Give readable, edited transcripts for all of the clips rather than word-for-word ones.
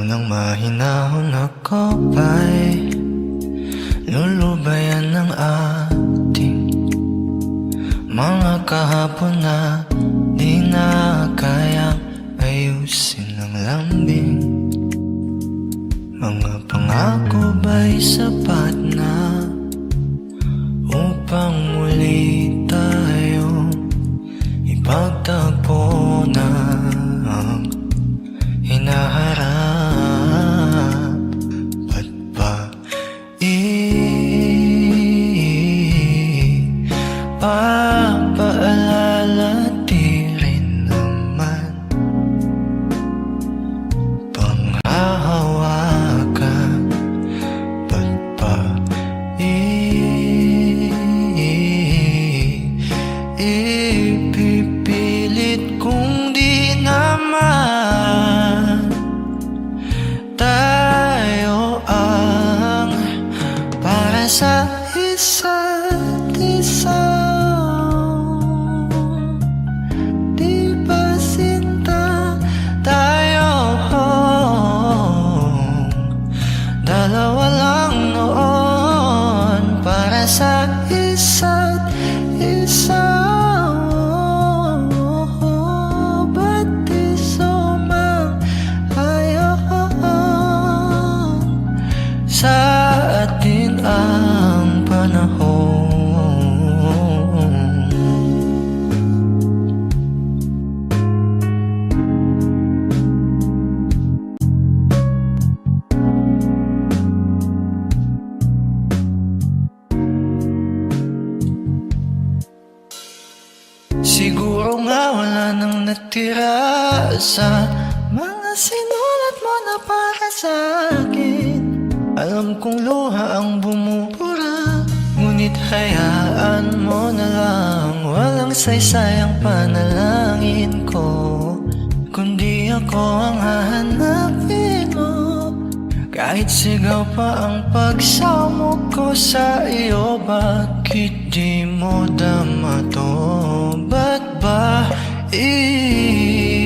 nang mahinahon ako ba'y lulubayan ng ating mga kahapon na di na kayang ayusin ng lambing. Mga pangako ba'y sapat na upang muli tayong ipagtagpo na ang hinaharap? Ba't ba ipapaalala di rin naman panghahawakan? Ba't ba ipipilit kung di naman tayo ang para sa isa't isa? Di ba sinta tayo? Dalawa lang noon para sa isa't isa. Ba't di sumang-ayon sa atin ang panahon? Siguro nga wala nang natira sa mga sinulat mo na para sa akin. Alam kong luha ang bumubura, ngunit hayaan mo na lang. Walang saysay ang panalangin ko, kundi ako ang hahanapin mo. Kahit sigaw pa ang pagsamo ko sa iyo, bakit di mo dama to? Ba't ba ipapaalala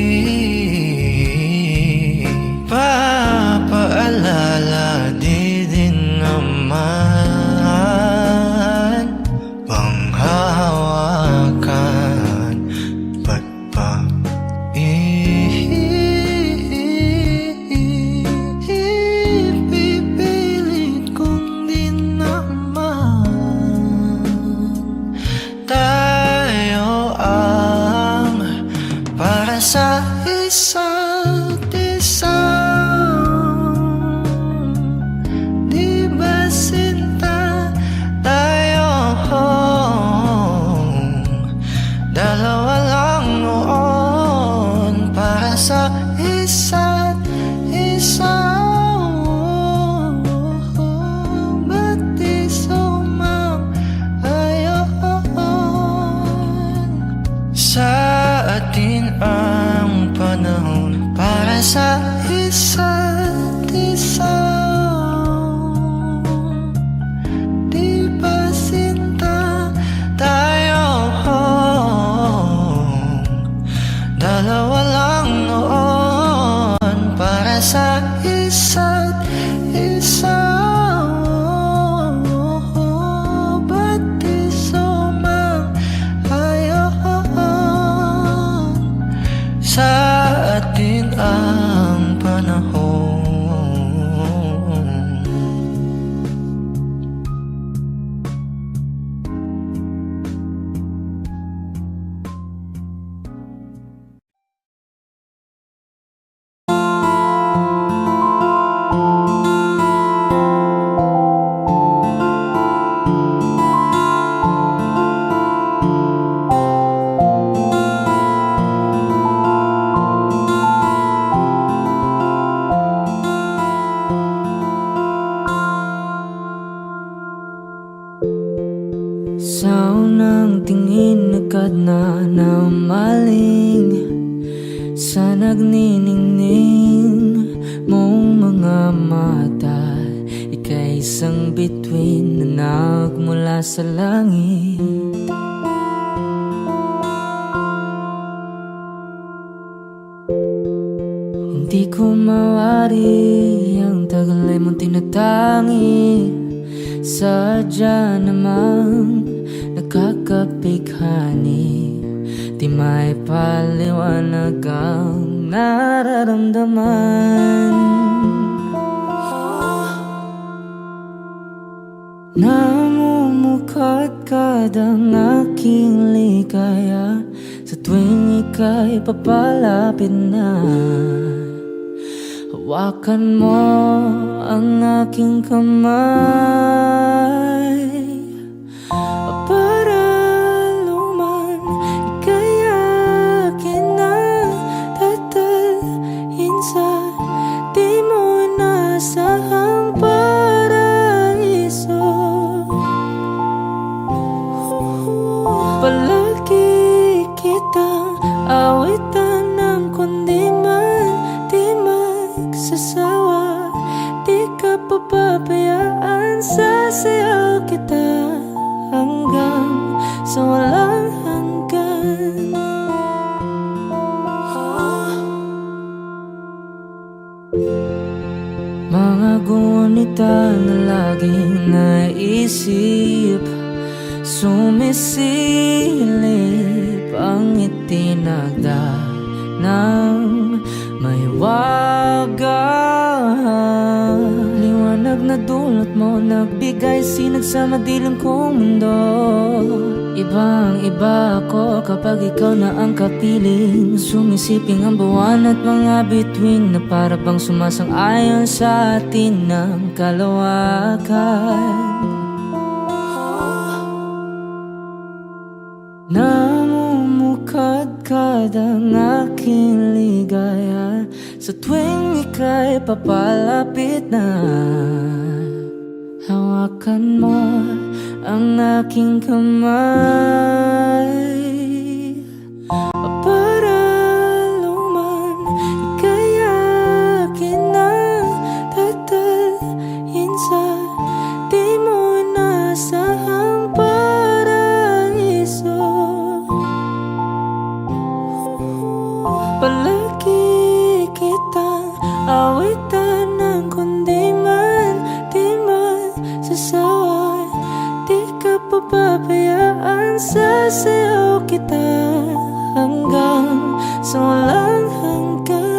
di din naman panghahawakan? Ba't ba ipipilit kung di naman tayo ang para sa isa't isa? Di ba sinta tayo? Dalawa lang noon para sa isa't isa. Ba't di sumang-ayon sa atin ang panahon para sa isa't isa? Di ba sinta tayo? Dalawa lang noon para sa isa't isa. Ba't di sumang-ayon sa atin ang panahon? Sa unang tingin agad na namaling sa nagniningning mong mga mata. Ika'y isang bituin na nagmula sa langit. Hindi ko mawari ang tagal ay mong tinatangi. Sadya namang nakakapighani, di may paliwanag ang nararamdaman. Namumukadkad ang aking ligaya sa tuwing ika'y papalapit na. Hawakan mo ang aking kamay para luman ika'y akin na tatalhin sa di mo inasahang paraiso. Palagi kitang awitan ng kundi man di magsasawa. Di ka papabayaan, sasayaw kita hanggang sa walang hanggan. Mga gunita na laging naisip, sumisilip ang itinagda ng may wagang liwanag na dulot mo, nagbigay sinag sa madilim kong mundo. Ibang iba ako kapag ikaw na ang kapiling, sumisiping ang buwan at mga bituin na para bang sumasang-ayon sa atin ng kalawakan. Namumukadkad ang aking ligaya sa tuwing ika'y papalapit na. Hawakan mo ang aking kamay para luman ika'y akin na tatalhin sa di mo inasahang paraiso. Palagi kitang awitan ng kundi man di magsasawa. Di ka papabayaan, sasayaw kita hanggang sa walang hanggan.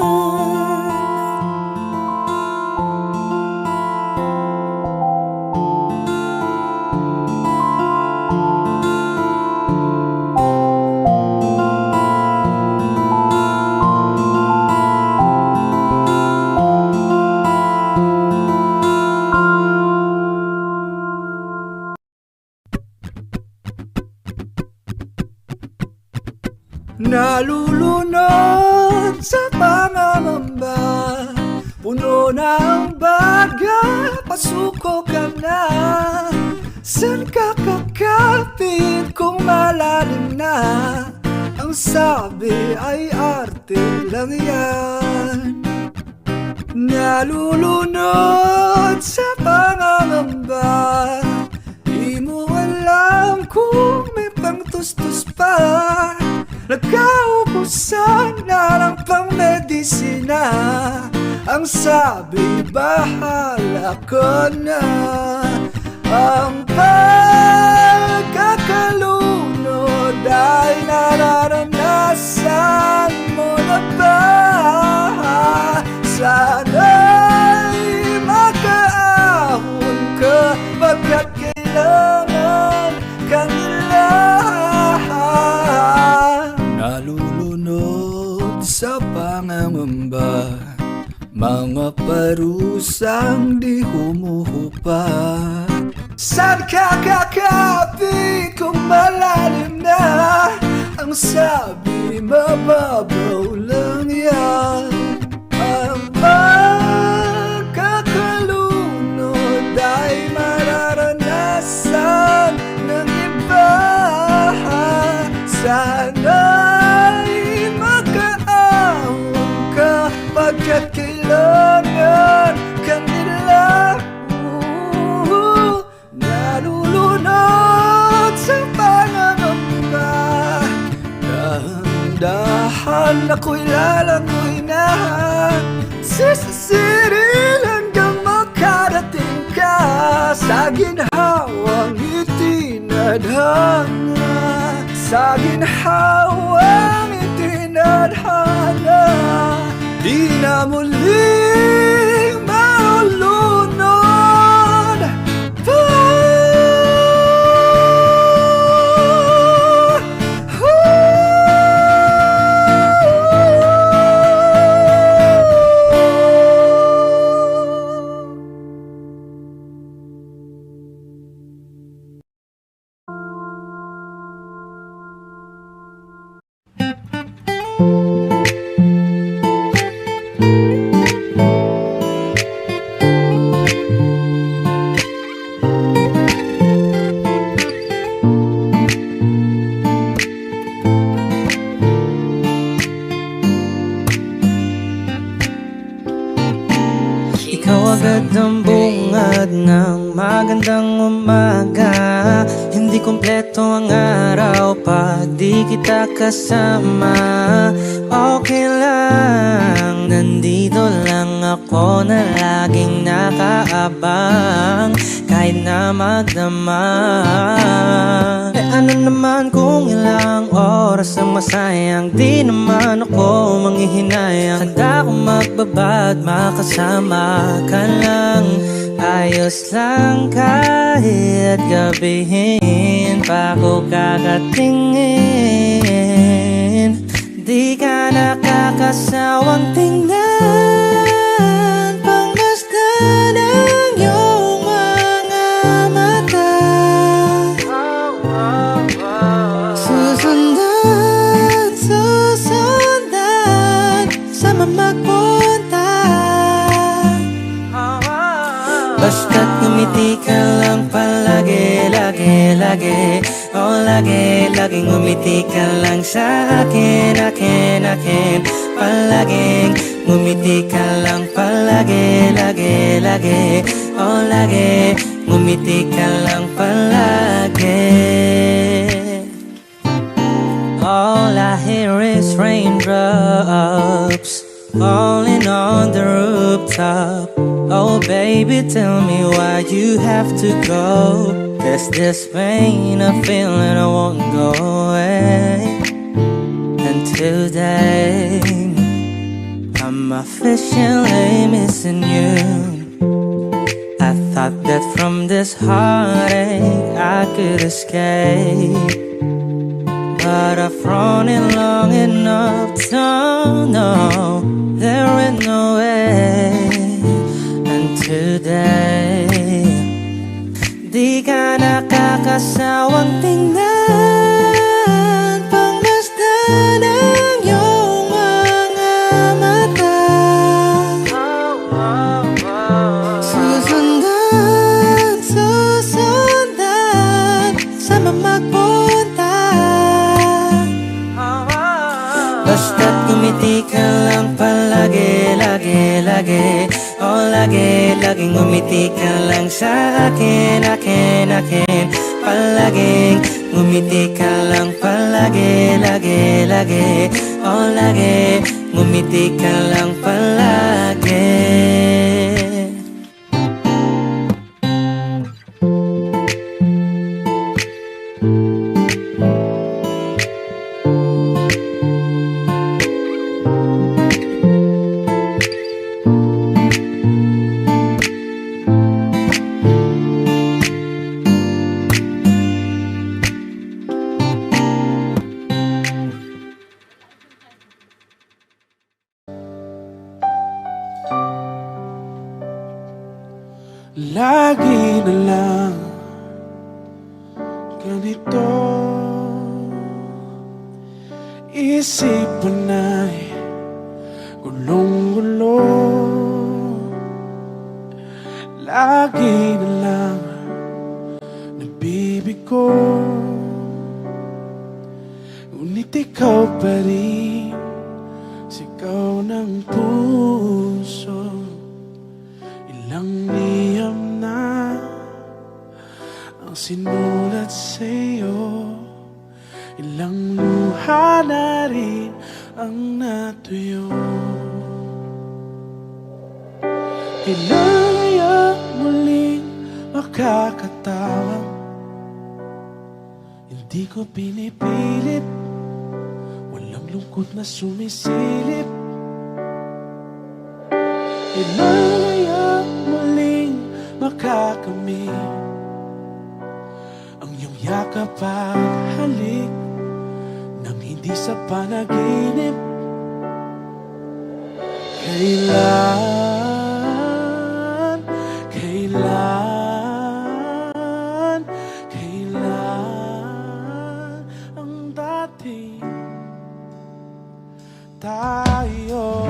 Nalulunod sa pangangamba, puno ng baga, pasuko ka na. San ka kakapit kung malalim na? Ang sabi ay arte lang yan. Nalulunod sa pangangamba, di mo alam kung may pangtustus pa. Nagkaubusan na ng pang-medisina. Ang sabi, bahala ka na. Ang pagkakalunod ay nararanasan mo na ba? Sana'y makaahon ka pagkat kailangan kanila. Nalulunod sa pangangamba, mga parusang di humuhupa. Saan ka kakapit kung malalim na? Ang sabi, mababaw lang yan. Ang pagkakalunod ay mararanasan ng iba. Sana'y makaahon ka pagkat kailangan kanila. Nalulunod sa pangangamba, dahan-dahan ako'y lalangoy na. ginhawang itinadhana, sa ginhawang itinadhana, di na muling malulunod pa. Ikaw agad ang bungad ng magandang umaga. Hindi kompleto ang araw pag di kita kasama. Okay lang, nandito lang ako na laging nakaabang, kahit na magdamag. Ano naman kung ilang oras ang masayang, di naman ako manghihinayang. Handa akong magbabad, makasama ka lang. Ayos lang kahit gabihin pa ako kakatingin. Di ka nakakasawang tingnan, pangmasdan ang iyong mga mata. Susundan, susundan, sama magpunta. Basta't ngumiti ka lang palagi, lagi, lagi. Oh, lagi, laging ngumiti ka lang sa akin, akin, akin. Palaging ngumiti ka lang palagi, lagi, lagi. Oh, lagi, ngumiti ka lang palagi. All I hear is raindrops falling on the rooftop. Oh baby, tell me why you have to go. There's this pain, a feeling I won't go away. And today I'm officially missing you. I thought that from this heartache I could escape, but I've run it long enough to know there is no way. And today, di ka nakakasawang tingnan, pangmasdan ang iyong mga mata. Susundan, susundan, sama magpunta. Basta't ngumiti ka lang palagi, lagi, lagi. Oh, lagi, laging ngumiti ka lang sa akin, akin, akin. Palaging ngumiti ka lang palagi, lagi, lagi. Oh, lagi, ngumiti ka lang palagi. Lagi na lang ganito, isipan ay gulong-gulo. Lagi na lang nagbibigo, ngunit ikaw pa rin, sigaw ng puso. Ilang liham na ang sinulat sa'yo, ilang luha na rin ang natuyo. Kailan kaya muling magkakatawang hindi ko pinipilit, walang lungkot na sumisilip. Inalaya muling makakamit ang iyong yakap at halik nang hindi sa panaginip. Kailan, kailan, kailan ang dating tayo?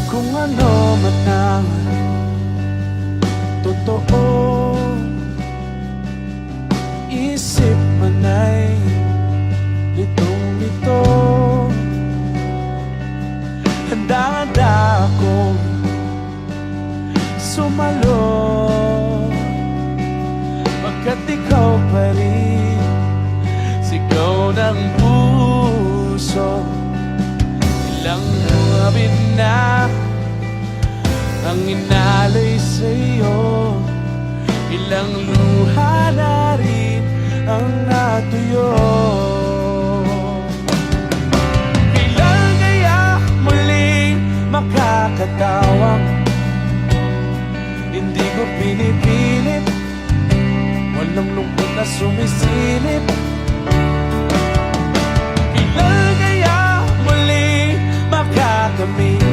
Kung ano man ang totoo, isip man ay litong-lito, handa-handa akong sumalo, pagkat ikaw pa rin sigaw ng puso. Ilang buwan na ang inalay sa'yo, ilang luha na rin ang natuyo. Kailan kaya muling makakatawang hindi ko pinipilit, walang lungkot na sumisilip. Kailan kaya muling makakamit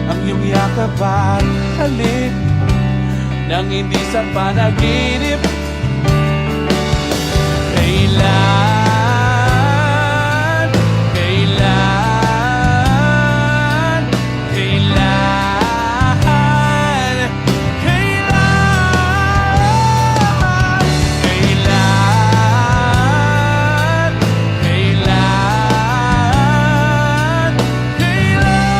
ang iyong yakap at halik nang hindi sa panaginip. Kailan, kailan, kailan, kailan, kailan, kailan, kailan.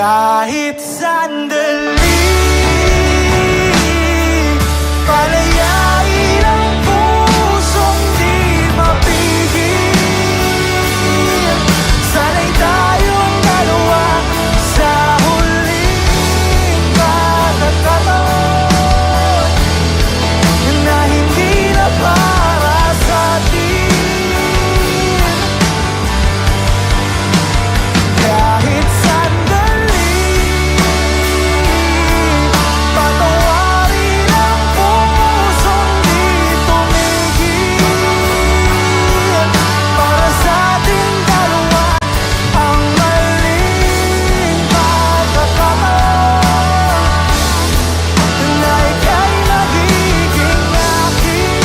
Kahit sandali, palayain ang pusong di mapigil. Sana'y tayong dalawa sa huling pagkakataon na hindi na para sa atin. Kahit sandali, patawarin ang pusong di tumigil. Para sa ating dalawa ang maling pagkakataon na ika'y magiging akin.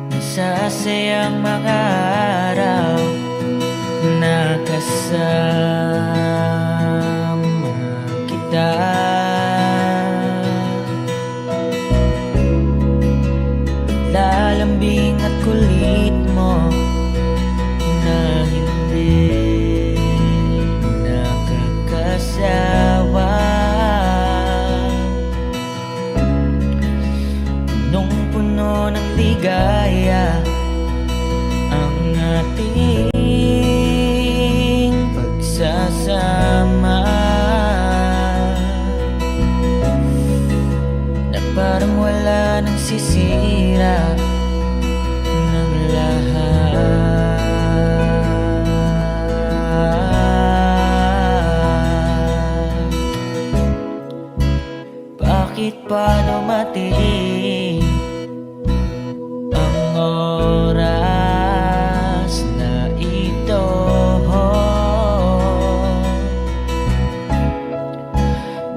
Masasayang mga araw na kasama kita. Lalambing at kulit mo na hindi nakakasawa. Punong-puno ng ligaya ang ating pagsasama, na parang wala nang sisira ng lahat. Bakit pa dumating ang oras na ito?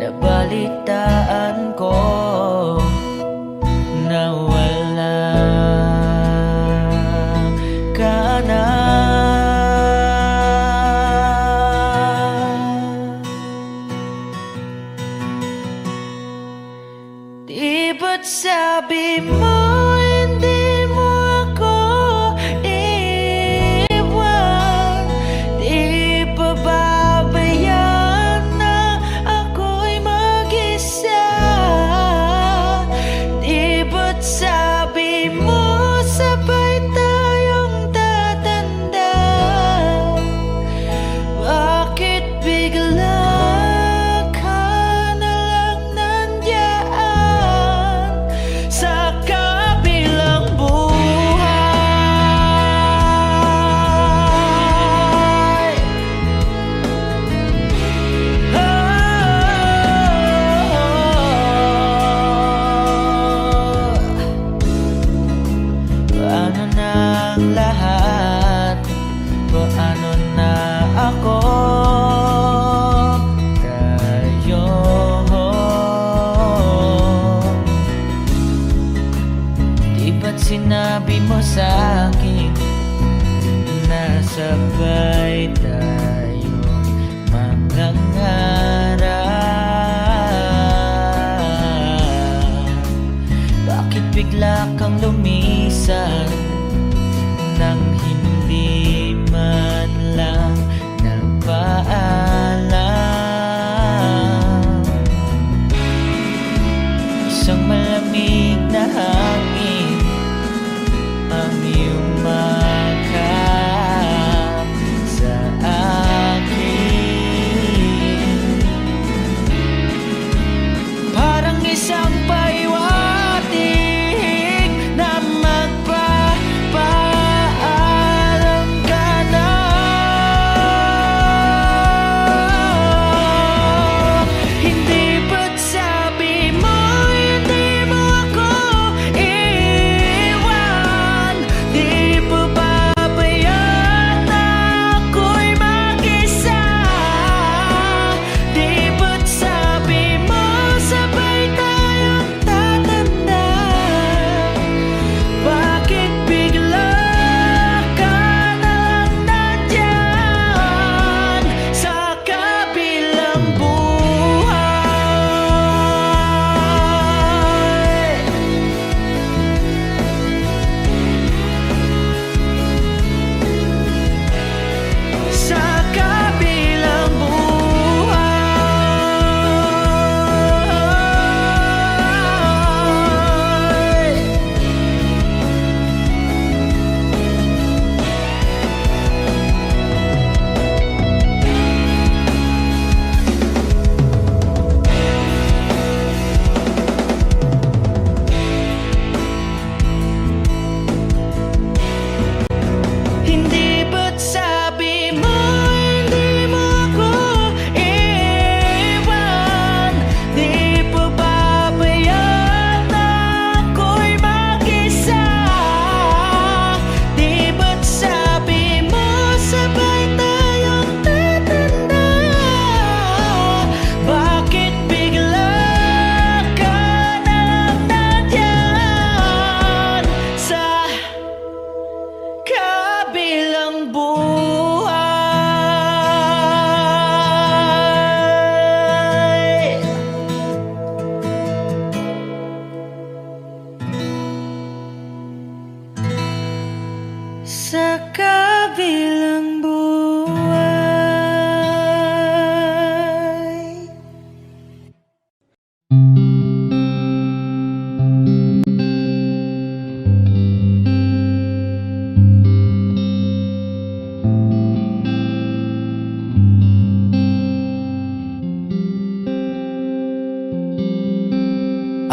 Nabalitaan ko na wala ka na. Di ba't sabi mo hindi mo ako iiwan? Di pa babayaan na ako'y mag-isa? Di ba't sabi mo sabay tayong tatanda? Bakit bigla ka na lang nandiyan sa kabilang buhay? Paano na ang lahat? Paano na ako? Tayo. Di ba't sinabi mo sa'kin na sabay tayong mangangarap? Bakit bigla kang lumisan nang hindi man lang nagpaalam? Isang malamig na hangin ang iyong makap sa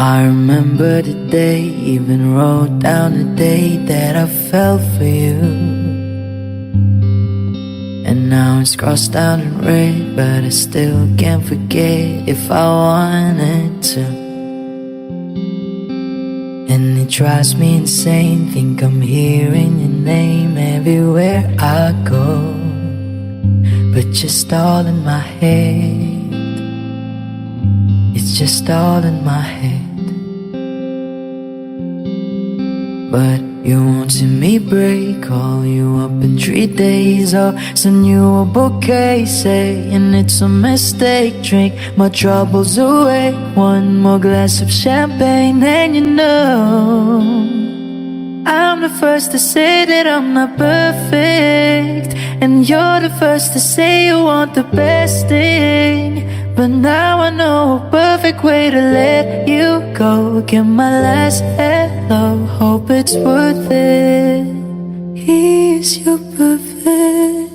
I remember the day, even wrote down the day that I fell for you. And now it's crossed out in red, but I still can't forget if I wanted to. And it drives me insane, think I'm hearing your name everywhere I go, but just all in my head. It's just all in my head. But you won't see me break, call you up in 3 days, or send you a bouquet saying it's a mistake. Drink my troubles away, one more glass of champagne, and you know I'm the first to say that I'm not perfect, and you're the first to say you want the best thing. But now I know a perfect way to let you go. Get my last hello, hope it's worth it. Here's your perfect.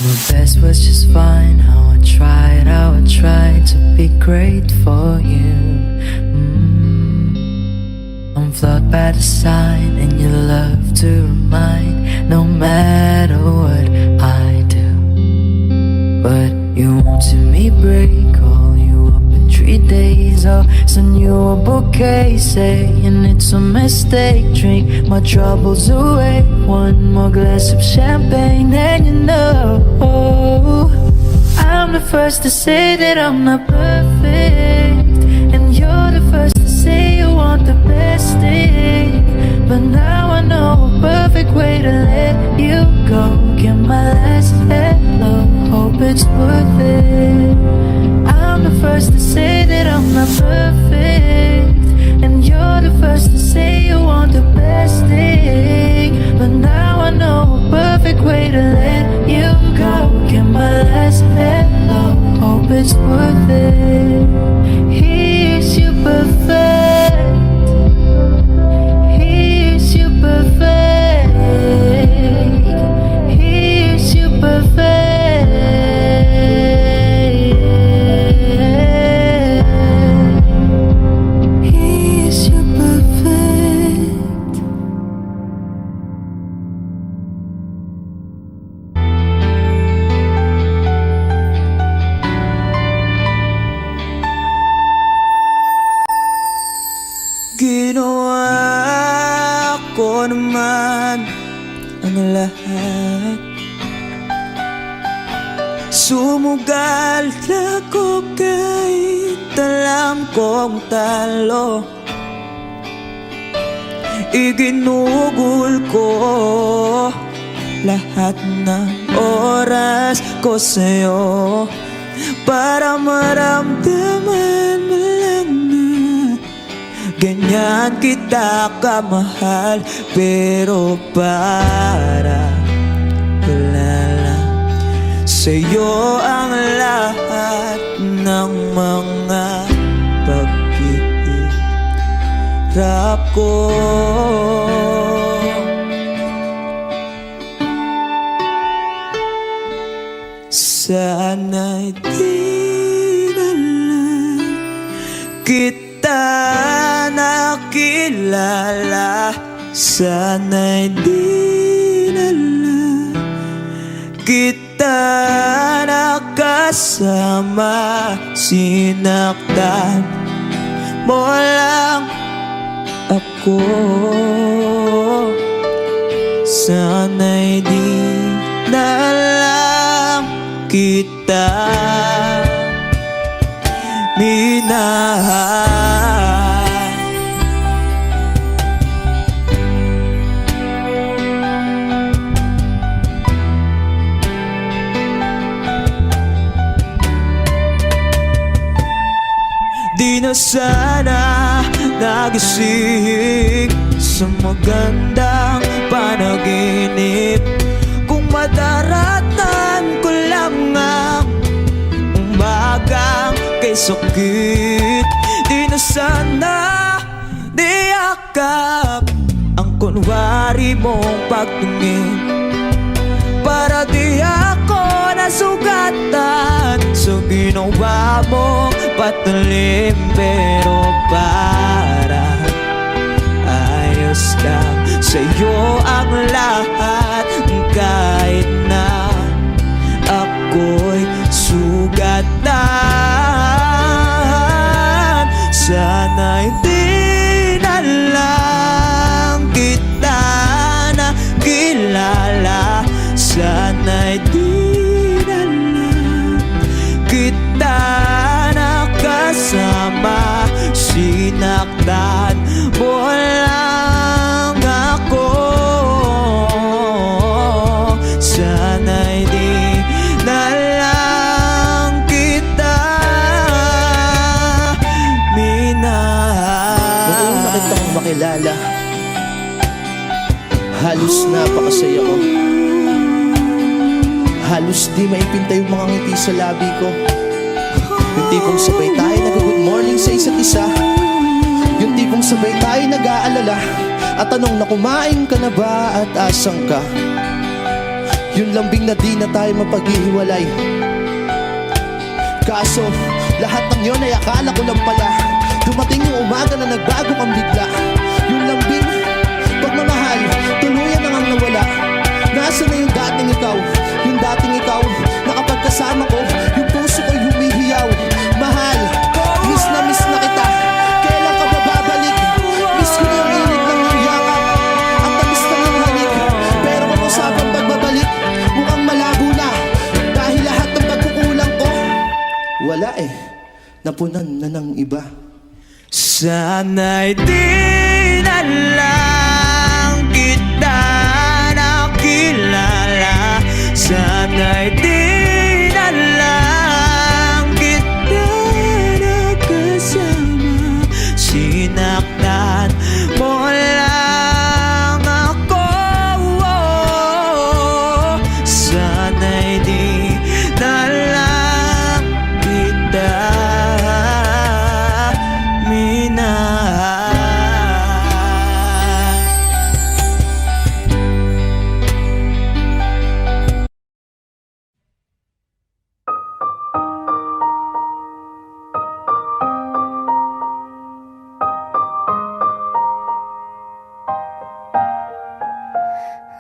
My best was just fine, how I tried to be great for you. I'm flawed by design, and you love to remind, no matter what I do. But you won't see me break, call you up in 3 days, or send you a bouquet saying it's a mistake. Drink my troubles away, one more glass of champagne, and you know I'm the first to say that I'm not perfect, and you're the first to say you want the best thing. But now I know a perfect way to let you go. Get my last hello, hope it's worth it. I'm the first to say that I'm not perfect, and you're the first to say you want the best thing. But now I know a perfect way to let you go. Get my last hello, hope it's worth it. Here's your perfect. Here's your perfect. Here's your perfect. Here's your perfect. Ginawa ko naman ang lahat. Sumugal ako kahit alam kong talo. Iginugol ko lahat ng oras ko sa'yo, para maramdaman mo lang na ganyan kita kamahal. Pero para wala lang sa'yo ang lahat ng mga paghihirap ko. Sana'y di na lang kita nakilala. Sana'y di na lang kita nakasama. Sinaktan mo lang ako. Sana'y di na lang kita minahal. Di na sana nagising sa magandang panaginip kung madaratan ko lang ang umagang kay sakit. Di na sana niyakap ang kunwari mong pagtingin, para di ako nasugatan sa ginawa mong patalim, pero para ayos lang sa'yo ang lahat. Kahit na ako'y sugatan, sana'y di na lang kita nakilala. Sana'y di na lang kita nakasama. Sinaktan mo lang ako, sana'y di na lang kita minahal. Noong nakita kong makilala, halos napakasaya ko. Halos di maipinta yung mga ngiti sa labi ko. Yung tipong sabay tayo nag-good morning sa isa't isa. Yung tipong sabay tayo nag-aalala at tanong na kumain ka na ba at asang ka. Yung lambing na di na tayo mapaghihiwalay. Kaso lahat ng yun ay akala ko lang pala. Dumating yung umaga na nagbago kang bigla. Yung lambing, pagmamahal, tuluyan na ngang nawala. Nasaan na yung dating ikaw? Yung dating ikaw na kapag kasama ko, yung puso ko'y humihiyaw. Mahal, miss na kita. Kailan ka ba babalik? Miss ko na yung init ng iyong yakap. Ang tamis na ng halik. Pero kung usapang pagbabalik, mukhang malabo na. Dahil lahat ng pagkukulang ko, wala eh, napunan na ng iba. Sana'y di na lang kita nakilala. Sana'y di na lang kita nakasama. Sinaktan mo lang ako, sana'y di na lang kita minahal.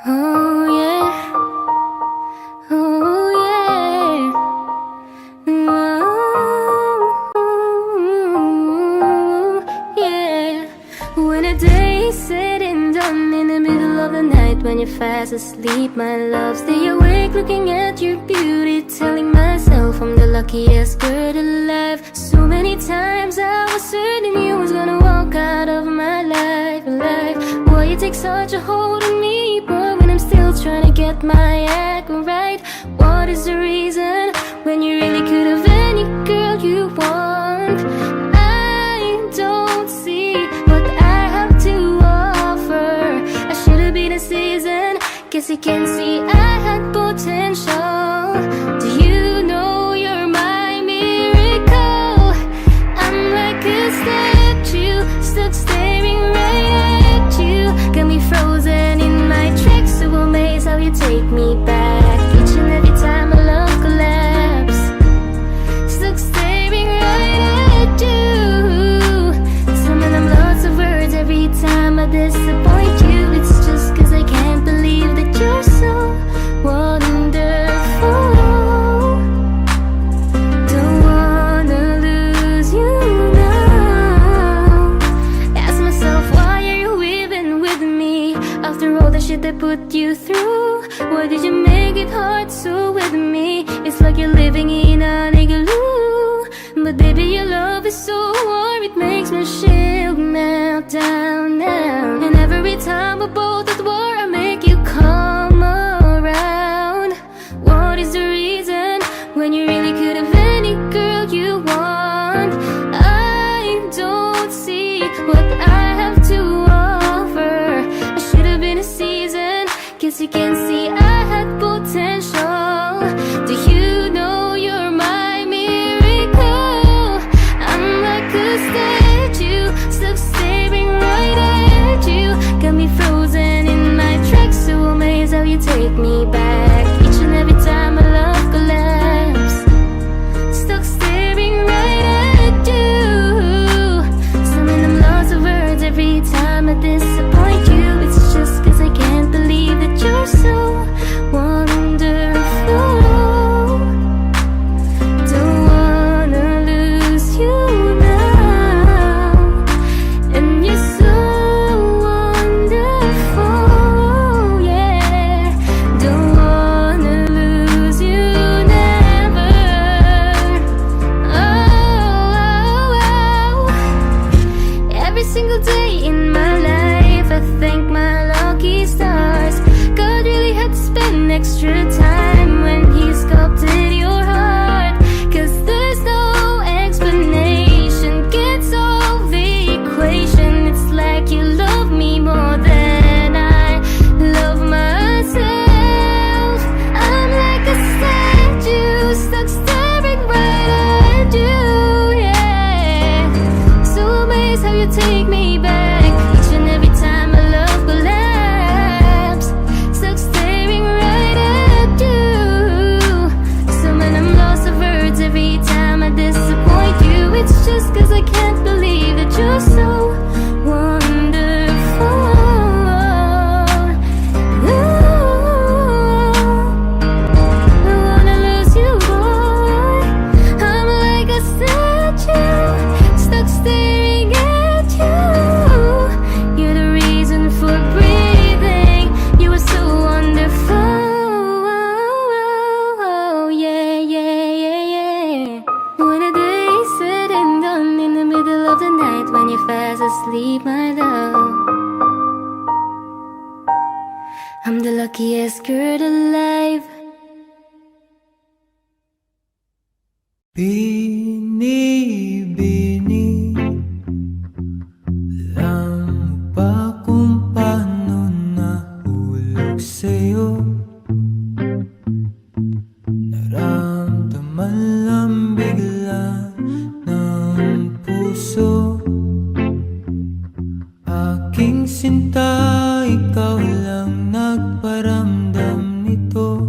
Oh yeah, oh yeah, oh yeah. When a day is said and done in the middle of the night, when you're fast asleep, my love, stay awake looking at your beauty, telling myself I'm the luckiest girl alive. So many times I was certain you was gonna walk out of my life. Why you take such a hold on me, boy, when I'm still trying to get my act right? What is the reason when you really could have any girl you want? I don't see what I have to offer. I should have been a season. Guess you can see I had potential. Do you know you're my miracle? I'm like a statue, stuck staring right at you. Got me frozen in my tracks, so amazed how you take me back. Binibini, alam mo ba kung paano nahulog sa'yo? Naramdaman lang bigla ng puso. Aking sinta, ikaw lang nagparamdam nito.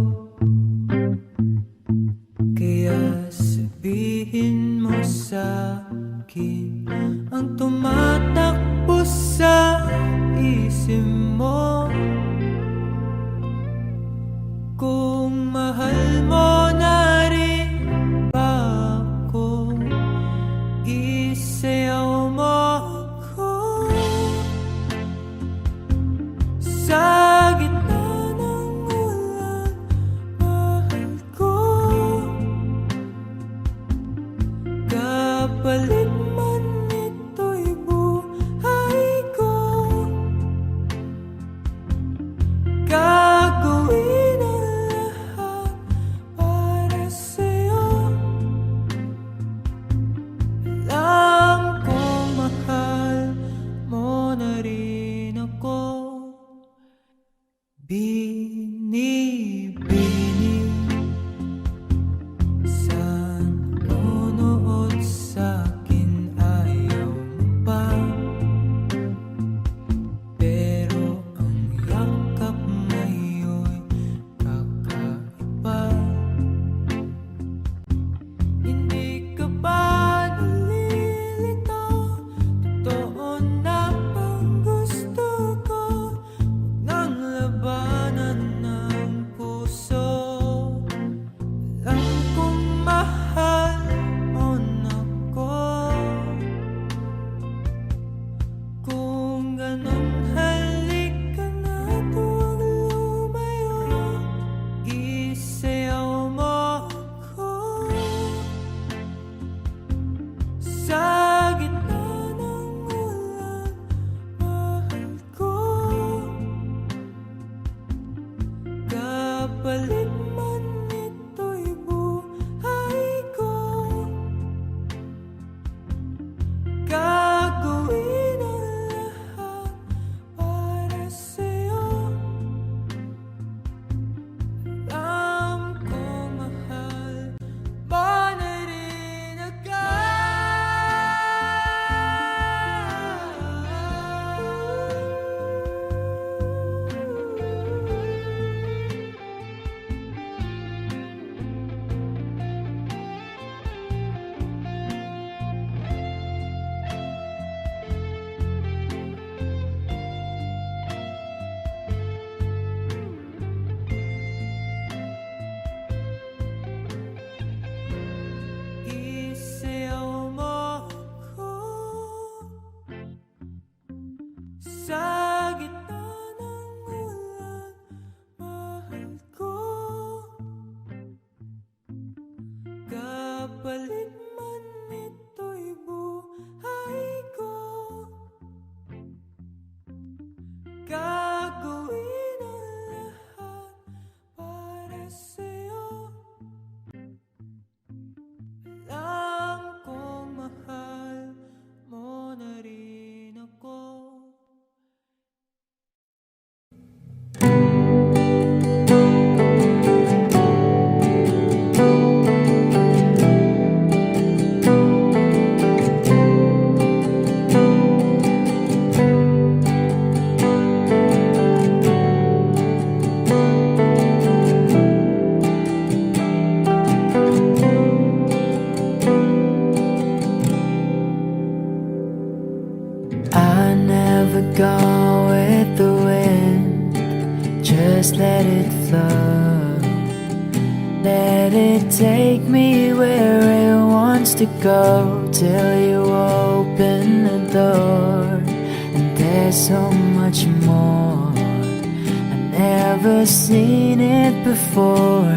Kaya sabihin mo sa'kin ang tumatakbo sa isip mo. Kung mahal mo na rin ba ako, isayaw mo ako. Sa gitna ng ulan, mahal ko. Kapalit man ito'y buhay ko, gagawin ang lahat para sa'yo. Alam kong mahal mo na rin ako. Binibini, saan nunood sa'kin ayaw mo pa. Pero ang yakap ngayon'y kakaiba. Hindi ka ba nalilito? Totoo na bang gusto ko? Huwag nang labanan ng puso. Alam kong mahal mo na ko. Kung ganon, halika na, huwag lumayo. Isayaw mo ako. Sa gitna ng ulan, mahal ko. Kapalit man ito'y buhay ko, gagawin ang lahat para sa'yo. Alam kong mahal mo na rin ako. Isayaw mo ako. Sa gitna ng ulan, mahal ko. Kapalit man ito'y buhay ko, gagawin ang lahat para sa'yo. Alam kong mahal mo na rin ako. I never go with the wind, just let it flow. Let it take me where it wants to go, till you open the door. And there's so much more, I've never seen it before.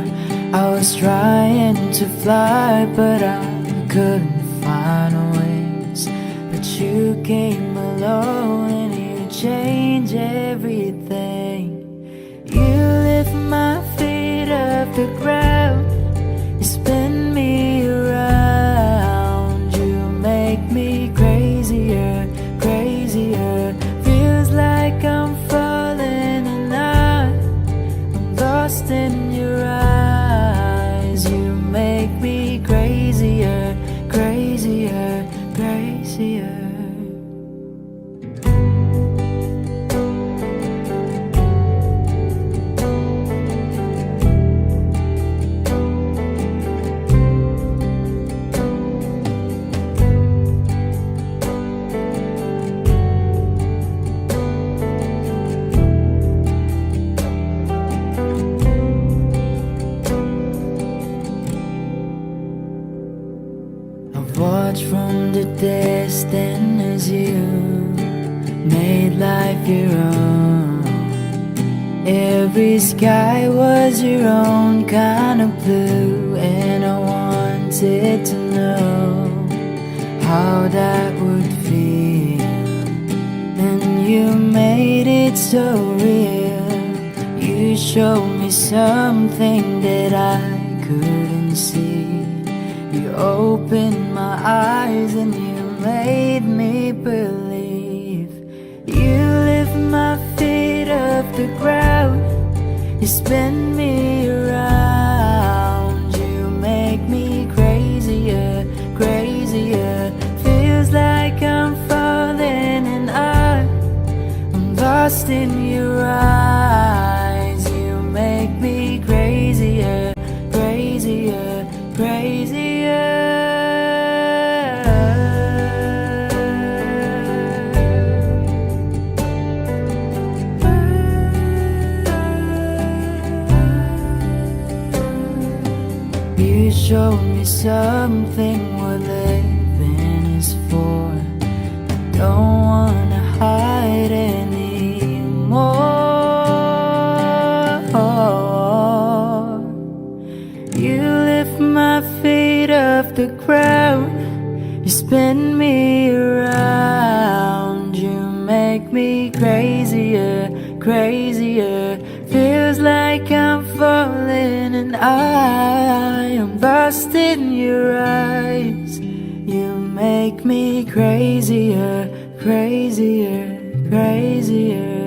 I was trying to fly, but I couldn't find wings. But you came alone and you changed everything. You lift my feet off the ground, you spin me around. watch from the distance as you made life your own. Every sky was your own kind of blue, and I wanted to know how that would feel. And you made it so real. You showed me something that I couldn't see. You opened my eyes and you made me believe. You lift my feet off the ground. You spin me around. You make me crazier, crazier. Feels like I'm falling and I'm lost in your eyes. You make me crazier, crazier, crazier. You showed me something what living is for. I don't wanna hide anymore. You lift my feet off the ground. You spin me around. You make me crazier, crazier. Feels like I'm falling and I am lost in your eyes. You make me crazier, crazier, crazier.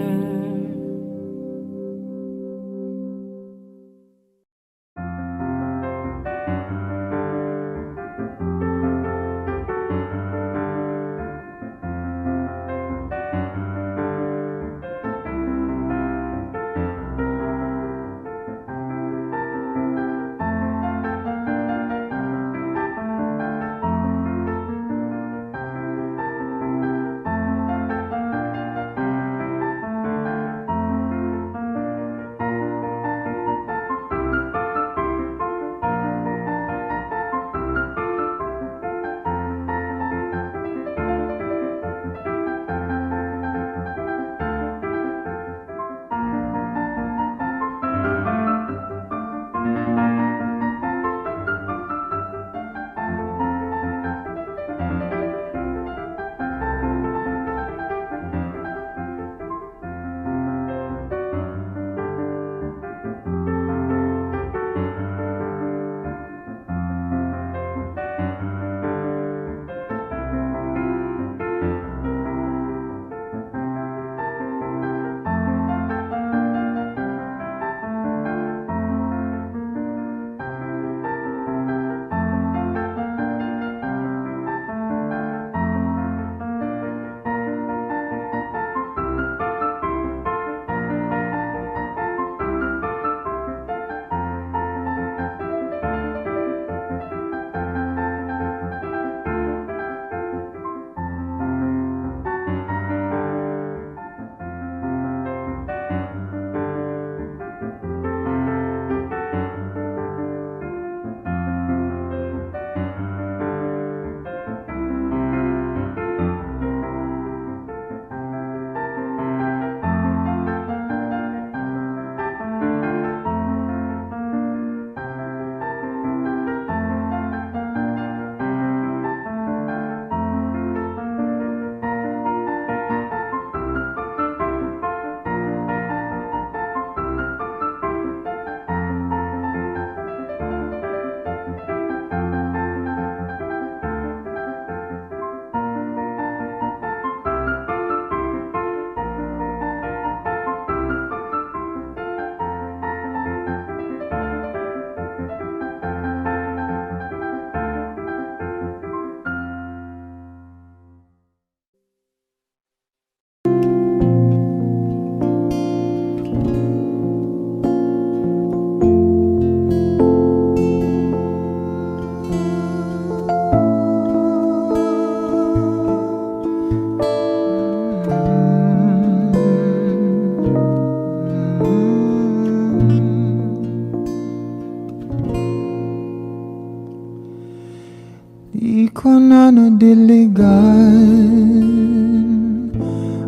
Di ko na nadiligan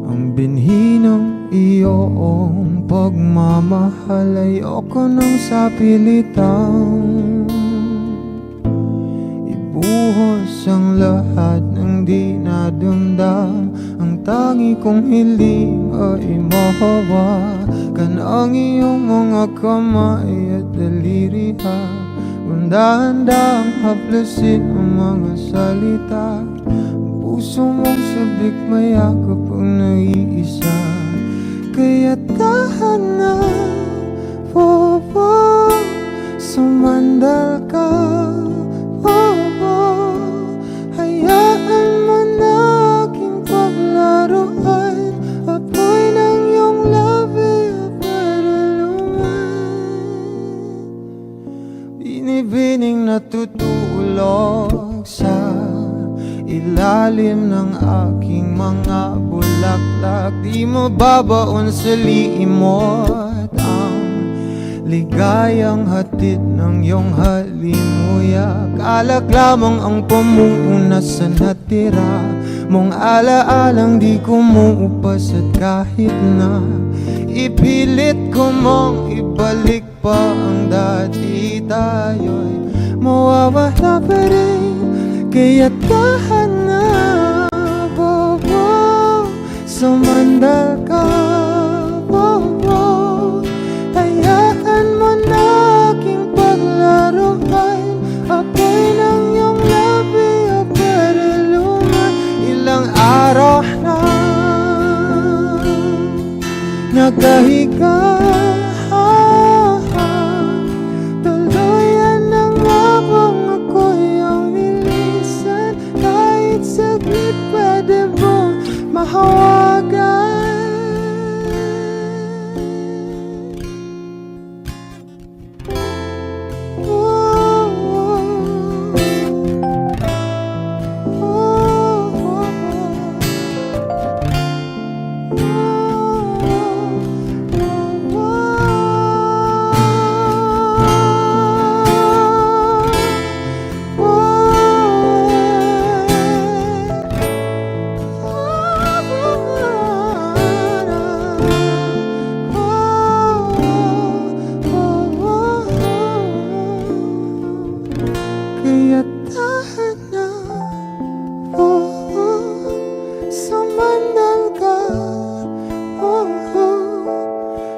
ang binhi ng iyong pagmamahal. Ayoko nang sa pilitang ibuhos ang lahat ng di nadamdam. Ang tangi kong hiling ay mahawakan ang iyong mga kamay at daliri. Dahan-dahang haplusin ang mga salita. Ang puso mong sabik mayakap ang naiisa. Kaya tahan na, sumandal ka. Hayaan mo na aking paglaruan. Apoy ng iyong labi para luman. Binibining natutulog sa ilalim ng aking mga bulaklak. Di mo babaon sa liimot ang ligayang hatid ng iyong halimuyak. Alak lamang ang pamuuna sa natira mong alaalang di kumuupas. At kahit na ipilit ko mong ibalik pa ang dati, tayo'y mawawala pa rin. Kaya tahan na, sumandal ka. Hayaan mo na aking paglaruan. Apoy ng iyong labi para luman. Ilang araw na nakahiga, tuluyan ng abang ako'y ang nilisan. Kahit saglit pwede mong mahawagan. Kaya tahan na, sumandal ka.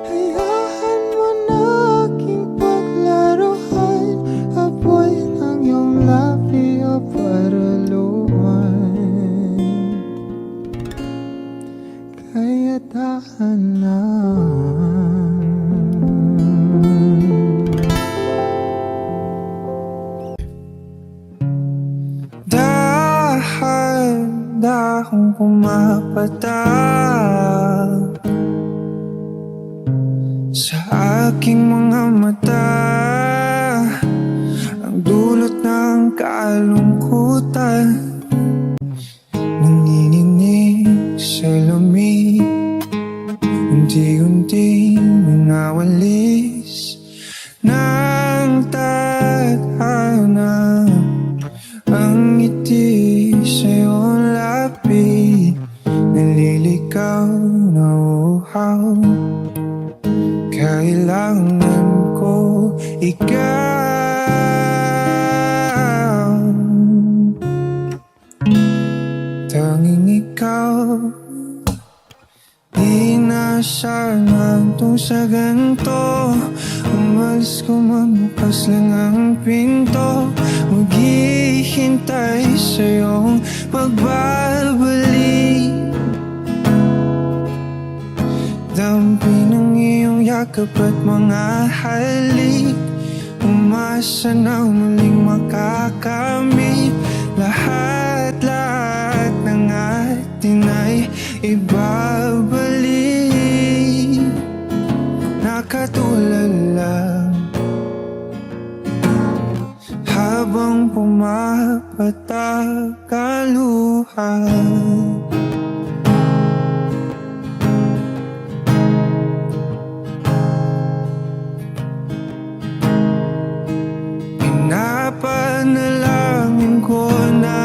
Hayaan mo na aking paglaruan. Apoy ng iyong labi para luman. Kaya tahan na. Dahan-dahang pumapatak sa aking mga mata, ang dulot ng kalungkutan. Nanginginig sa lamig, unti-unti nangawalis ng tadhana. Ang ngiti sa iyong labi, naliligaw na uhaw. Kailangan ko ikaw, tanging ikaw. Di na sana itong sa ganito. Umalis ko magbukas lang ang pinto. Maghihintay sa iyong pagbabalik. Dampi ng iyong yakap at mga halik. Umasa na muling makakamit. Lahat-lahat ng atin ay ibabalik. Nakatulad lang habang pumapatak ang luha. Pinapanalangin ko na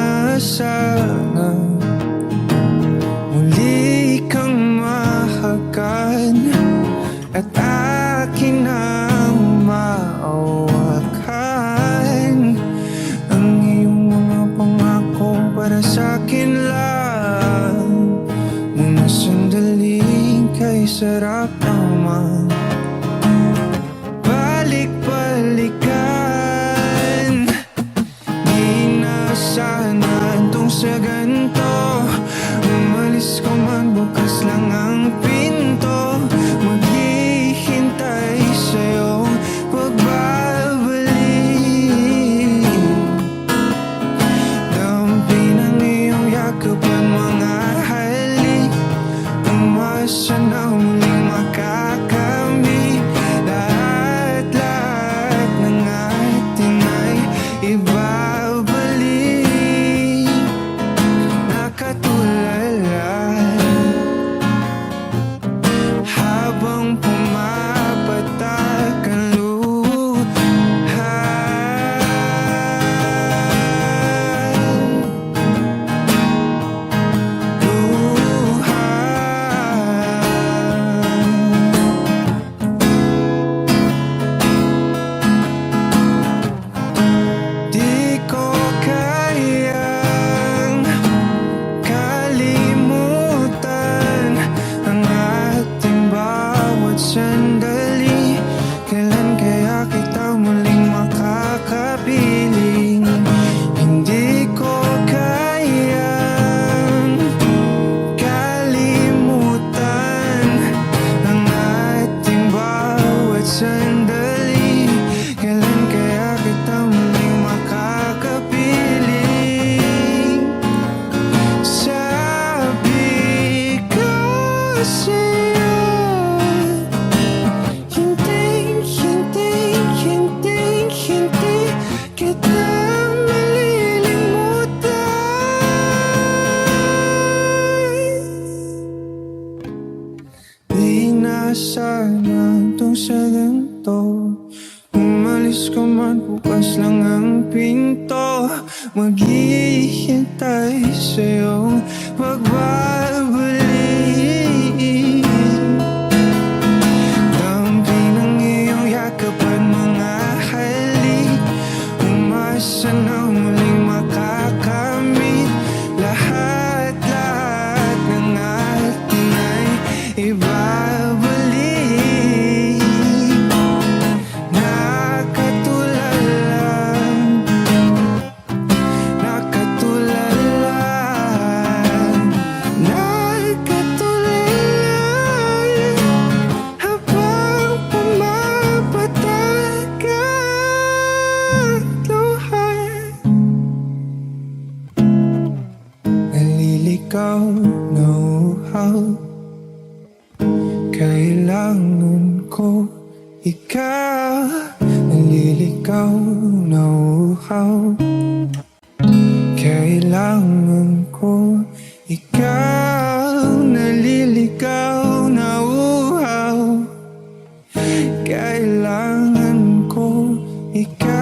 bukas lang ang pinto, maghihintay sa'yong pagbabalik. Dampi ng iyong yakap at mga halik, umasa na muling makakamit. Lahat ng atin ay ibabalik. Naliligaw na uhaw, kailangan ko ikaw. Naliligaw na uhaw, kailangan ko ikaw. Naliligaw na uhaw, kailangan ko ikaw.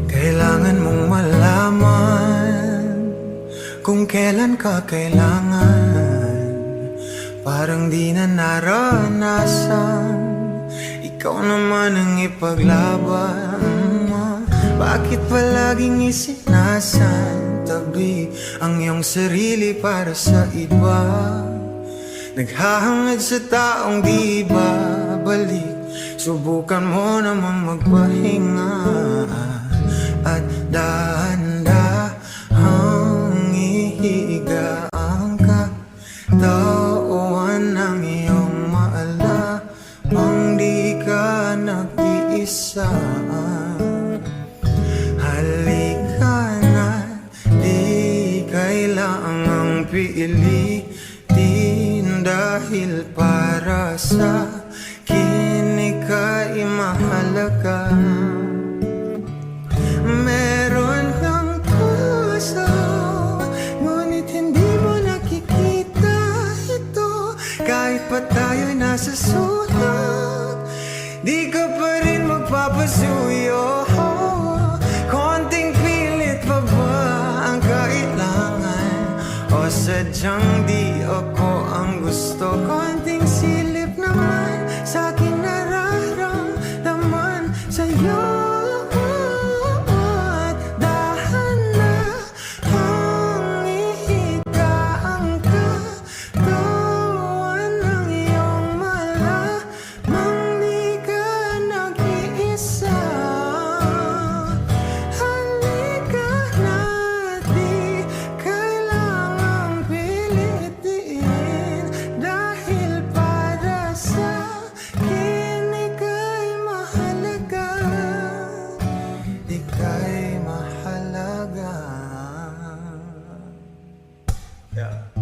Kailangan mong malaman kung kailan ka kailangan. Parang di na naranasan, ikaw naman ang ipaglaban. Bakit palaging isinasantabi ang iyong sarili para sa iba? Naghahangad sa taong di babalik, subukan mo naman magpahinga. At dahan-dahang ihiga ang katawan ng iyong maalamang di ka nag-iisa. Halika na, di kailangang pilitin, dahil para sa akin ika'y mahalaga. Meron kang puso, ngunit hindi mo nakikita ito. Kahit pa tayo'y nasa sulok, di ka pa rin magpapasuyo. Konting pilit pa ba ang kailangan, o sadyang di ako ang gusto? Konting silip naman sa akin nararamdaman sa'yo. Ika'y mahalaga. Yeah.